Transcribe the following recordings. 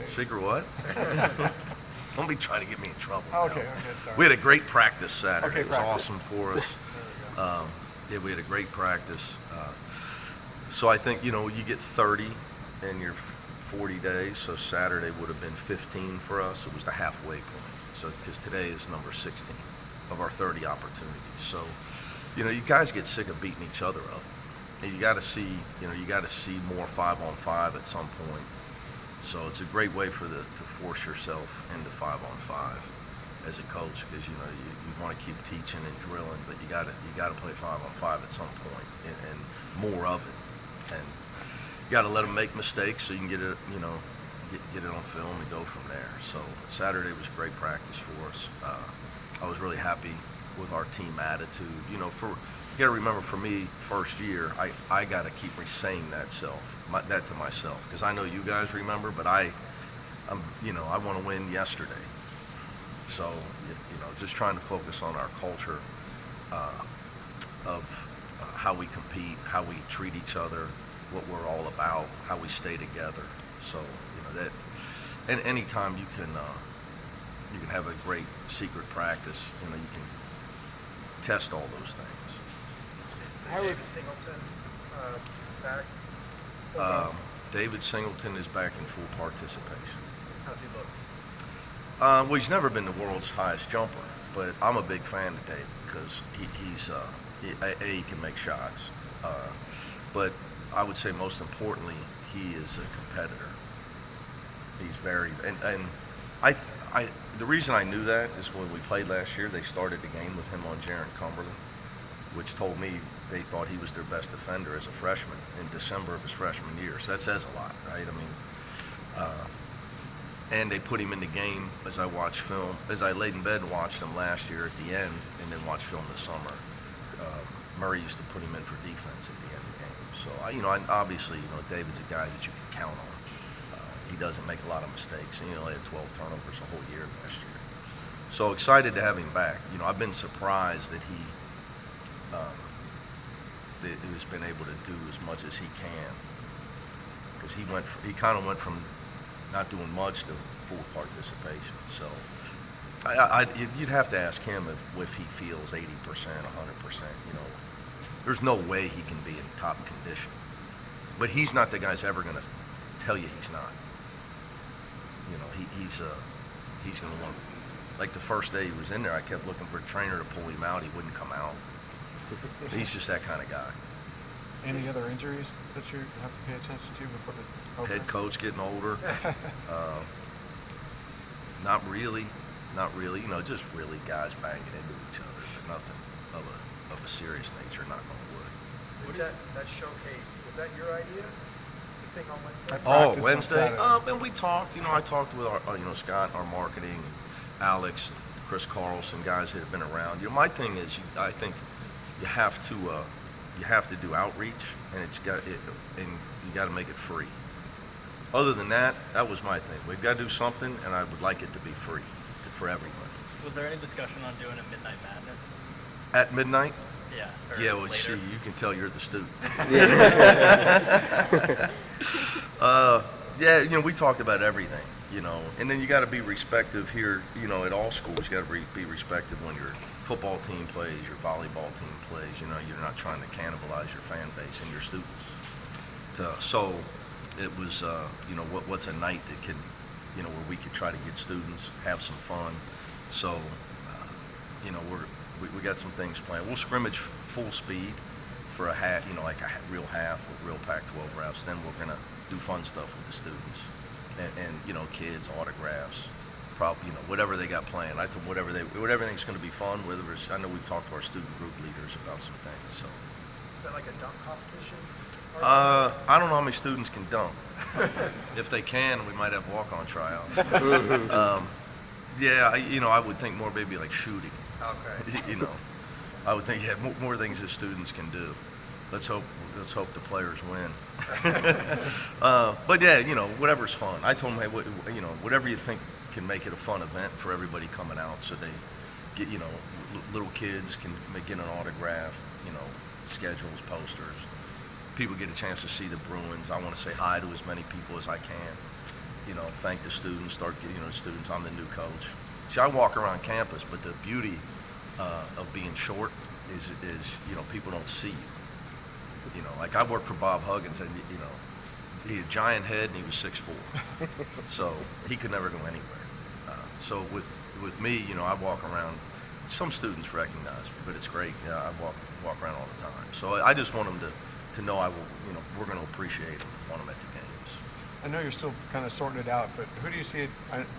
Secret what? Don't be trying to get me in trouble. Okay, sorry. We had a great practice Saturday. Okay, it was practice. awesome for us. Yeah, we had a great practice. So I think, you get 30 in your 40 days. So Saturday would have been 15 for us. It was the halfway point. So because today is number 16 of our 30 opportunities. So, you guys get sick of beating each other up. And you got to see, more 5-on-5 at some point. So it's a great way to force yourself into 5-on-5 as a coach, because you want to keep teaching and drilling, but you got to play 5-on-5 at some point, and more of it. And you got to let them make mistakes so you can get it, get it on film and go from there. So Saturday was a great practice for us. I was really happy with our team attitude. You got to remember, for me, first year, I got to keep saying that to myself, because I know you guys remember, but I want to win yesterday. So, just trying to focus on our culture of how we compete, how we treat each other, what we're all about, how we stay together. So, that, and anytime you can have a great secret practice, you can test all those things. How is Singleton back? David Singleton is back in full participation. How's he look? Well, he's never been the world's highest jumper, but I'm a big fan of David because he can make shots. But I would say most importantly, he is a competitor. He's very, and the reason I knew that is when we played last year, they started the game with him on Jaron Cumberland, which told me they thought he was their best defender as a freshman in December of his freshman year. So that says a lot, right? I mean, and they put him in the game as I watched film. As I laid in bed and watched him last year at the end, and then watched film this summer. Murray used to put him in for defense at the end of the game. So obviously, David's a guy that you can count on. He doesn't make a lot of mistakes, and he only had 12 turnovers a whole year last year. So excited to have him back. I've been surprised that he's been able to do as much as he can, because he kind of went from not doing much to full participation. So you'd have to ask him if he feels 80%, 100%. There's no way he can be in top condition, but he's not the guy that's ever going to tell you he's not. He's going to want. Like the first day he was in there, I kept looking for a trainer to pull him out. He wouldn't come out. He's just that kind of guy. Any other injuries that you have to pay attention to before the opener? Head coach getting older. Not really. Just really guys banging into each other, but nothing of a serious nature, knock on wood. Is that showcase, is that your idea? The thing on Wednesday? Oh, Wednesday? on And we talked, I talked with our, Scott, our marketing, and Alex, Chris Carlson, guys that have been around. My thing is, I think you have to do outreach, and you got to make it free. Other than that, that was my thing. We've got to do something, and I would like it to be free for everyone. Was there any discussion on doing a Midnight Madness? At midnight? Yeah. Yeah, well, later? see, you can tell you're the student. Yeah, we talked about everything, and then you got to be respectful here, at all schools. You got to be respectful when your football team plays, your volleyball team plays. You're not trying to cannibalize your fan base and your students. So it was, what's a night that can, where we could try to get students, have some fun. So, we got some things planned. We'll scrimmage full speed for a half, like a real half with real Pac-12 refs. Then we're gonna do fun stuff with the students, and kids, autographs, probably whatever they got planned. I told everything's gonna be fun. I know we've talked to our student group leaders about some things. So. Is that like a dunk competition? I don't know how many students can dunk. If they can, we might have walk-on tryouts. Yeah, I would think more maybe like shooting. Okay. I would think more things that students can do. Let's hope the players win. But yeah, whatever's fun. I told them, hey, whatever you think can make it a fun event for everybody coming out, so they get, little kids can get an autograph, schedules, posters. People get a chance to see the Bruins. I want to say hi to as many people as I can. thank the students, students, I'm the new coach. See, I walk around campus, but the beauty of being short is people don't see you. Like I worked for Bob Huggins, and he had a giant head and he was 6'4", so he could never go anywhere. So with me, I walk around. Some students recognize me, but it's great. I walk around all the time. So I just want them to know we're going to appreciate them, want them at the games. I know you're still kind of sorting it out, but who do you see?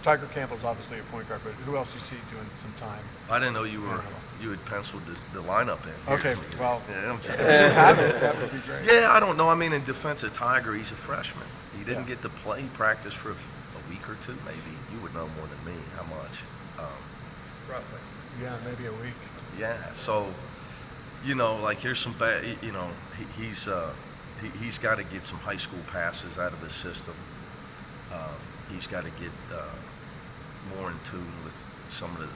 Tiger Campbell's obviously a point guard, but who else do you see doing some time? I didn't know you had penciled the lineup in. Okay, well, yeah, I'm just that would be great. yeah, I don't know. I mean, in defense of Tiger, he's a freshman. He didn't get to play practice for a week or two, maybe. You would know more than me how much. Roughly. Yeah, maybe a week. Yeah, so like here's some bad. He's got to get some high school passes out of his system. He's got to get more in tune with some of the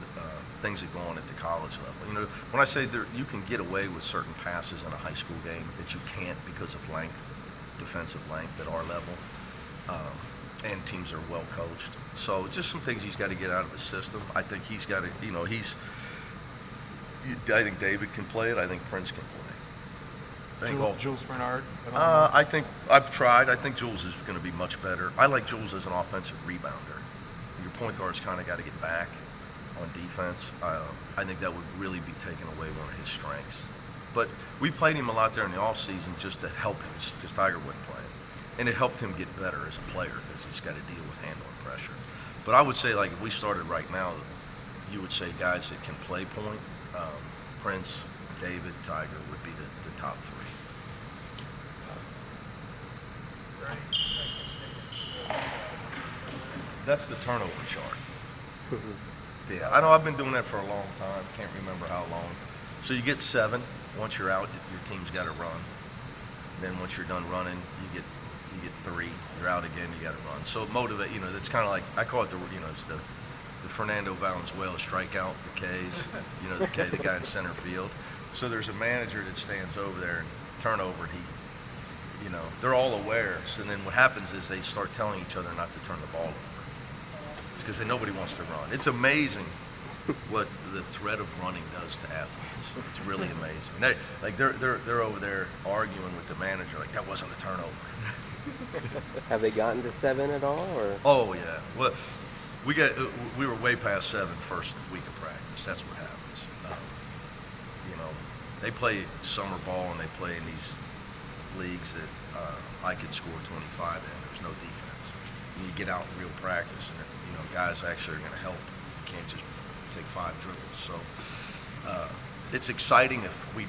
things that go on at the college level. When I say you can get away with certain passes in a high school game that you can't because of length, defensive length at our level, and teams are well coached. So just some things he's got to get out of his system. I think he's got to, I think David can play it. I think Prince can play it. Jules Bernard. I think I've tried. I think Jules is going to be much better. I like Jules as an offensive rebounder. Your point guard's kind of got to get back on defense. I think that would really be taking away one of his strengths. But we played him a lot there in the offseason just to help him, because Tiger wasn't playing. And it helped him get better as a player because he's got to deal with handling pressure. But I would say, like, if we started right now, you would say guys that can play point, Prince, David, Tiger would be the top three. Is there any expectation? That's the turnover chart. Yeah, I know I've been doing that for a long time. Can't remember how long. So you get 7. Once you're out, your team's got to run. Then once you're done running, you get 3. You're out again, you got to run. So motivate. That's kind of like, I call it it's the Fernando Valenzuela strikeout, the K's. The K, the guy in center field. So there's a manager that stands over there and turnover, and they're all aware. So then what happens is they start telling each other not to turn the ball over. It's because nobody wants to run. It's amazing what the threat of running does to athletes. It's really amazing. They're over there arguing with the manager like that wasn't a turnover. Have they gotten to 7 at all, or? Oh yeah. Well, we were way past 7 first week of practice. That's what happens. They play summer ball and they play in these leagues that I could score 25 in. There's no defense. You get out in real practice, and guys actually are going to help. You can't just take 5 dribbles. So it's exciting if we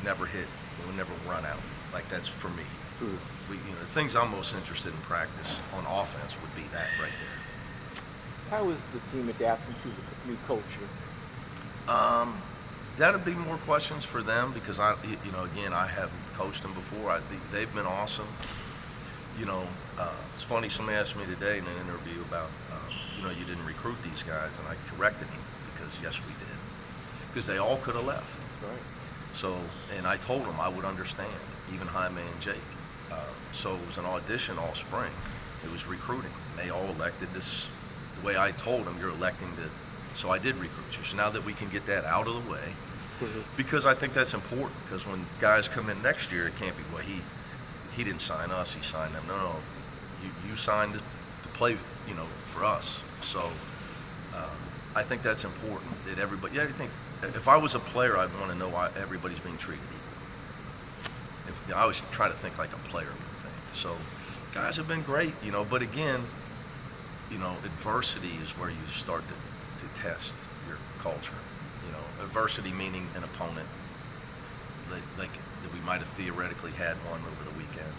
never hit, we never run out. Like that's for me. The things I'm most interested in practice on offense would be that right there. How is the team adapting to the new culture? That'd be more questions for them because I haven't coached them before. I think they've been awesome. It's funny. Somebody asked me today in an interview about, you didn't recruit these guys, and I corrected him because yes, we did, because they all could have left. That's right. So, and I told them I would understand, even Jaime and Jake. So it was an audition all spring. It was recruiting. They all elected this. The way I told them, you're electing to. So I did recruit you. So now that we can get that out of the way, because I think that's important. Because when guys come in next year, it can't be, well, he didn't sign us, he signed them. No, you signed to play, for us. So I think that's important that everybody. Yeah, I think if I was a player, I'd want to know why everybody's being treated equal. I always try to think like a player would think. So guys have been great, But again, adversity is where you start to test your culture. Adversity meaning an opponent like that we might have theoretically had one over the weekend.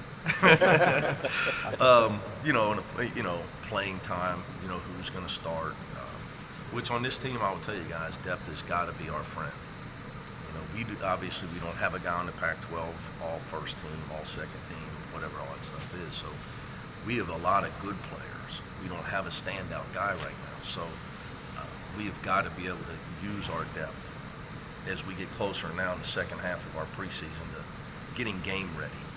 Playing time. Who's going to start. Which on this team, I will tell you guys, depth has got to be our friend. Obviously we don't have a guy on the Pac-12, all first team, all second team, whatever all that stuff is. So we have a lot of good players. We don't have a standout guy right now. So we have got to be able to use our depth as we get closer now in the second half of our preseason to getting game ready.